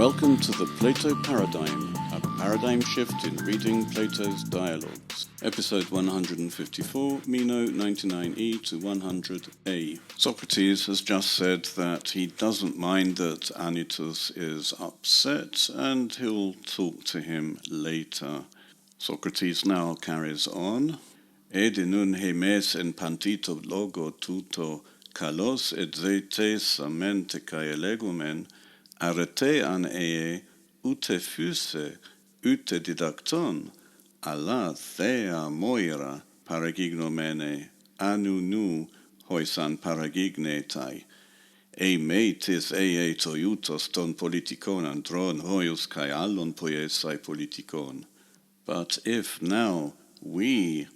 Welcome to the Plato Paradigm, a paradigm shift in reading Plato's dialogues. Episode 154, Meno 99e to 100a. Socrates has just said that he doesn't mind that Anytus is upset and he'll talk to him later. Socrates now carries on. Ed nun hemes en pantito logo tuto kalos et zetes amente kai elegumen arete an ute fuse ute didacton alla thea moira paragignomene anu hoisan paragignetai me tis toiutos ton politikon andron hoius kai allon poiesai politikon. But if now we,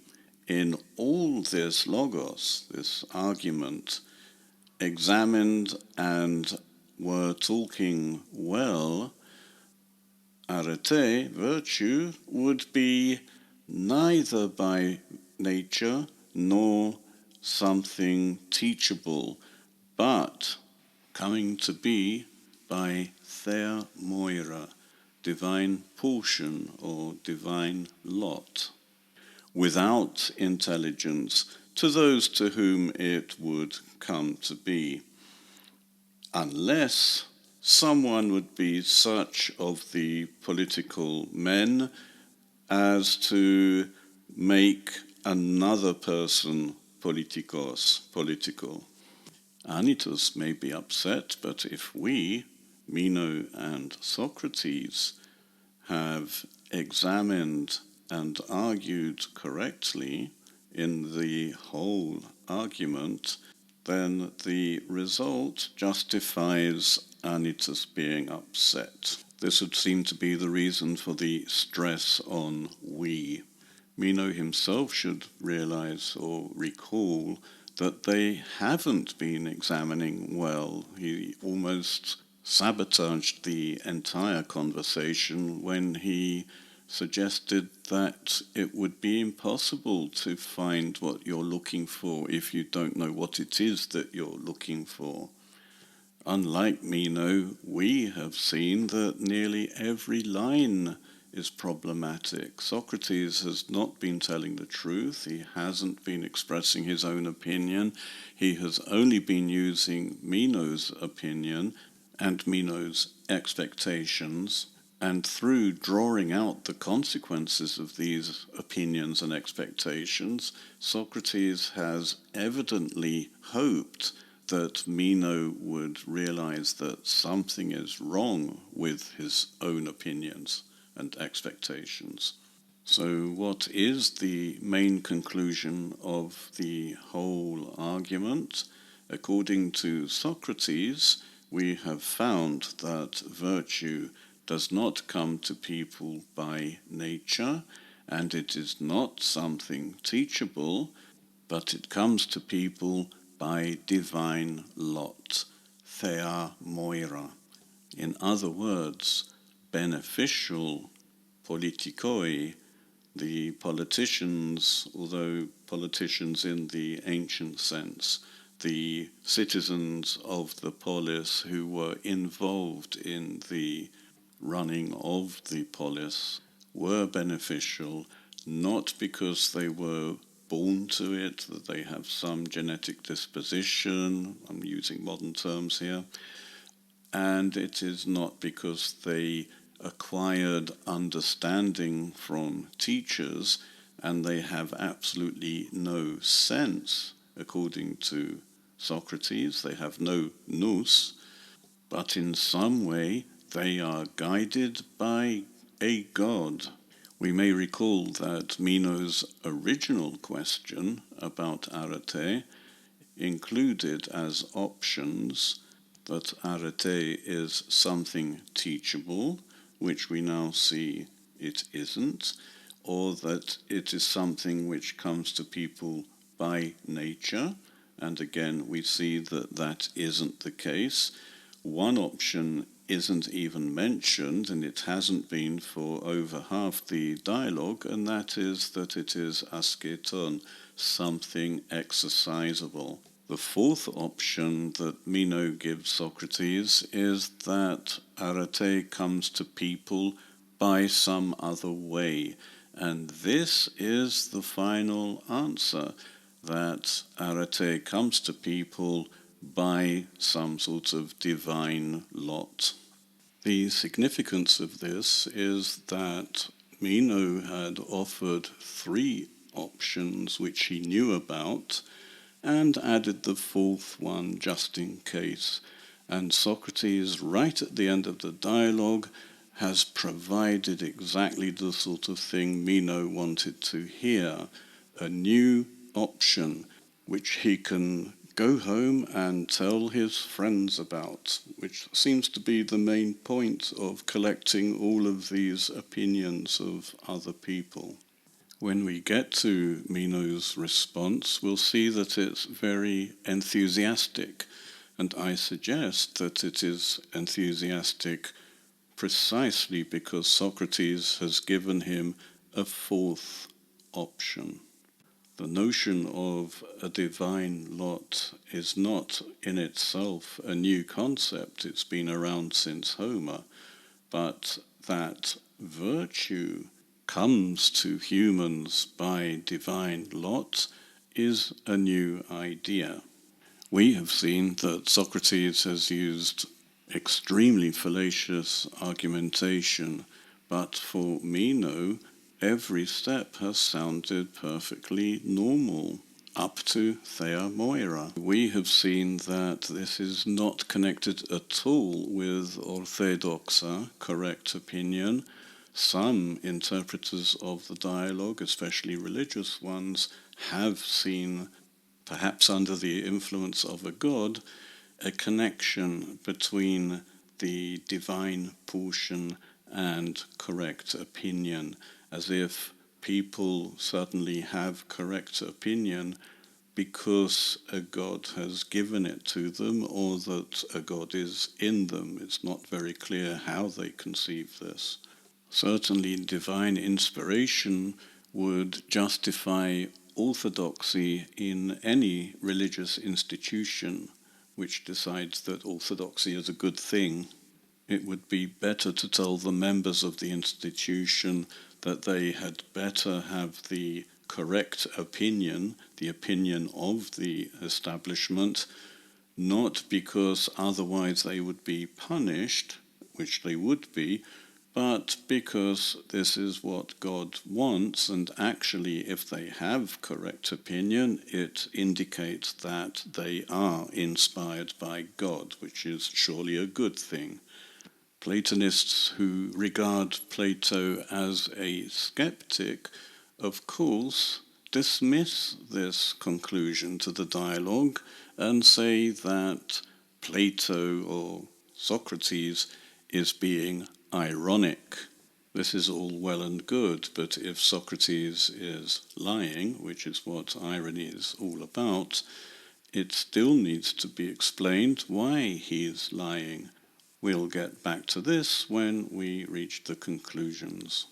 in all this logos, this argument, examined and were talking well, arete, virtue, would be neither by nature nor something teachable, but coming to be by thea moira, divine portion or divine lot, without intelligence to those to whom it would come to be, unless someone would be such of the political men as to make another person political. Anytus may be upset, but if we, Meno and Socrates, have examined and argued correctly in the whole argument, then the result justifies Anytus being upset. This would seem to be the reason for the stress on we. Meno himself should realize or recall that they haven't been examining well. He almost sabotaged the entire conversation when he suggested that it would be impossible to find what you're looking for if you don't know what it is that you're looking for. Unlike Meno, we have seen that nearly every line is problematic. Socrates has not been telling the truth. He hasn't been expressing his own opinion. He has only been using Meno's opinion and Meno's expectations, and through drawing out the consequences of these opinions and expectations, Socrates has evidently hoped that Meno would realize that something is wrong with his own opinions and expectations. So what is the main conclusion of the whole argument? According to Socrates, we have found that virtue does not come to people by nature, and it is not something teachable, but it comes to people by divine lot, thea moira. In other words, beneficial politikoi, the politicians, although politicians in the ancient sense, the citizens of the polis who were involved in the running of the polis, were beneficial not because they were born to it, that they have some genetic disposition, I'm using modern terms here, and it is not because they acquired understanding from teachers and they have absolutely no sense, according to Socrates, they have no nous, but in some way they are guided by a god. We may recall that Meno's original question about arete included as options that arete is something teachable, which we now see it isn't, or that it is something which comes to people by nature, and again we see that that isn't the case. One option isn't even mentioned, and it hasn't been for over half the dialogue, and that is that it is asketon, something exercisable. The fourth option that Meno gives Socrates is that arete comes to people by some other way. And this is the final answer, that arete comes to people by some sort of divine lot. The significance of this is that Meno had offered 3 options which he knew about and added the 4th one just in case. And Socrates, right at the end of the dialogue, has provided exactly the sort of thing Meno wanted to hear, a new option which he can go home and tell his friends about, which seems to be the main point of collecting all of these opinions of other people. When we get to Meno's response, we'll see that it's very enthusiastic, and I suggest that it is enthusiastic precisely because Socrates has given him a 4th option. The notion of a divine lot is not in itself a new concept, it's been around since Homer, but that virtue comes to humans by divine lot is a new idea. We have seen that Socrates has used extremely fallacious argumentation, but for Meno, every step has sounded perfectly normal, up to Thea Moira. We have seen that this is not connected at all with orthodoxa, correct opinion. Some interpreters of the dialogue, especially religious ones, have seen, perhaps under the influence of a god, a connection between the divine portion and correct opinion, as if people suddenly have correct opinion because a god has given it to them or that a god is in them. It's not very clear how they conceive this. Certainly divine inspiration would justify orthodoxy in any religious institution which decides that orthodoxy is a good thing. It would be better to tell the members of the institution that they had better have the correct opinion, the opinion of the establishment, not because otherwise they would be punished, which they would be, but because this is what God wants, and actually if they have correct opinion, it indicates that they are inspired by God, which is surely a good thing. Platonists who regard Plato as a skeptic, of course, dismiss this conclusion to the dialogue and say that Plato or Socrates is being ironic. This is all well and good, but if Socrates is lying, which is what irony is all about, it still needs to be explained why he's lying. We'll get back to this when we reach the conclusions.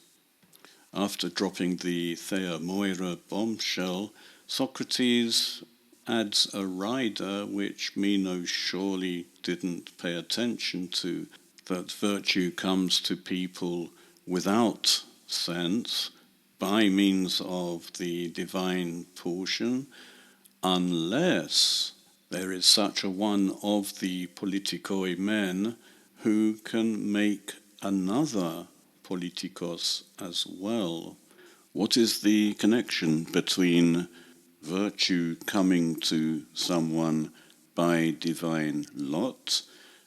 After dropping the Thea Moira bombshell, Socrates adds a rider which Meno surely didn't pay attention to, that virtue comes to people without sense, by means of the divine portion, unless there is such a one of the politikoi men who can make another politikos as well. What is the connection between virtue coming to someone by divine lot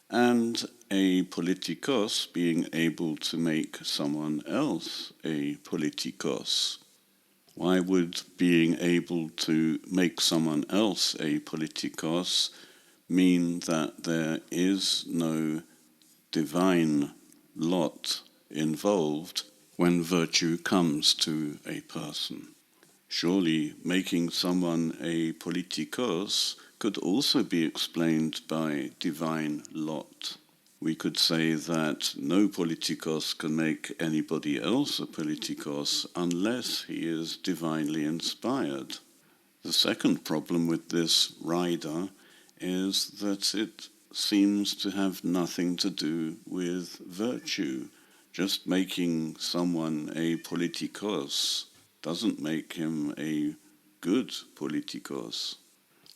and a politikos being able to make someone else a politikos? Why would being able to make someone else a politikos mean that there is no divine lot involved when virtue comes to a person? Surely making someone a politikos could also be explained by divine lot. We could say that no politikos can make anybody else a politikos unless he is divinely inspired. The second problem with this rider is that it seems to have nothing to do with virtue. Just making someone a politikos doesn't make him a good politikos.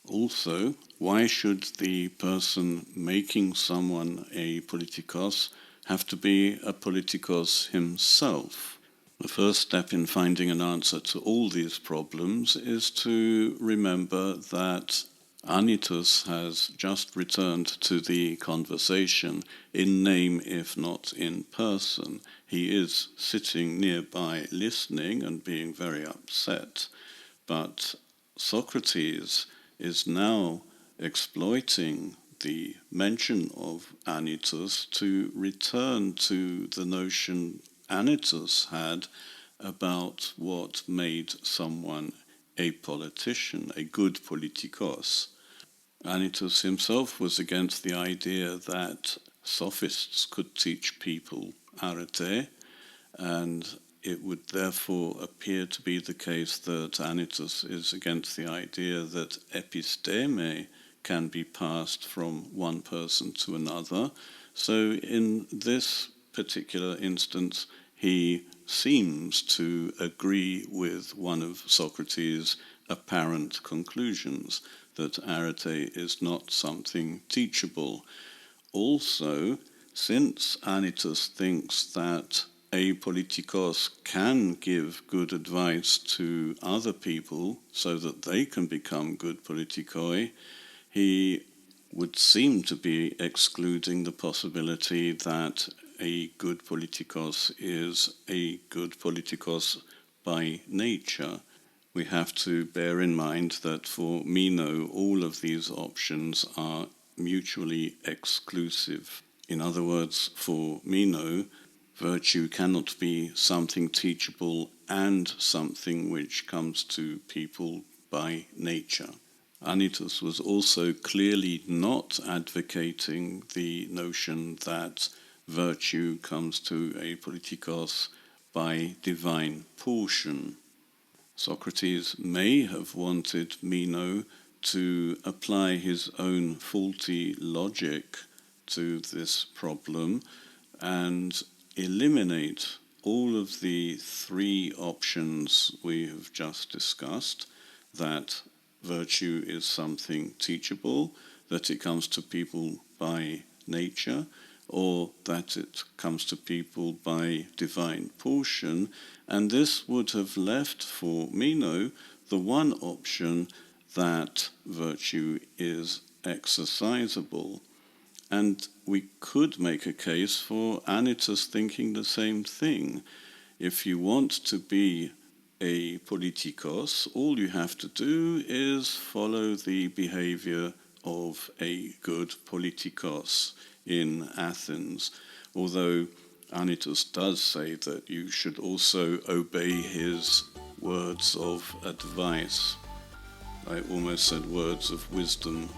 Also, why should the person making someone a politikos have to be a politikos himself? The first step in finding an answer to all these problems is to remember that Anytus has just returned to the conversation in name if not in person. He is sitting nearby listening and being very upset, but Socrates is now exploiting the mention of Anytus to return to the notion Anytus had about what made someone a politician, a good politikos. Anytus himself was against the idea that sophists could teach people arete, and it would therefore appear to be the case that Anytus is against the idea that episteme can be passed from one person to another. So in this particular instance, he seems to agree with one of Socrates' apparent conclusions, that arete is not something teachable. Also, since Anytus thinks that a politikos can give good advice to other people so that they can become good politikoi, he would seem to be excluding the possibility that a good politikos is a good politikos by nature. We have to bear in mind that for Meno, all of these options are mutually exclusive. In other words, for Meno, virtue cannot be something teachable and something which comes to people by nature. Anytus was also clearly not advocating the notion that virtue comes to a politikos by divine portion. Socrates may have wanted Meno to apply his own faulty logic to this problem and eliminate all of the three options we have just discussed, that virtue is something teachable, that it comes to people by nature, or that it comes to people by divine portion, and this would have left for Meno the one option that virtue is exercisable. And we could make a case for Anytus thinking the same thing. If you want to be a politikos, all you have to do is follow the behavior of a good politikos in Athens, although Anytus does say that you should also obey his words of advice. I almost said words of wisdom.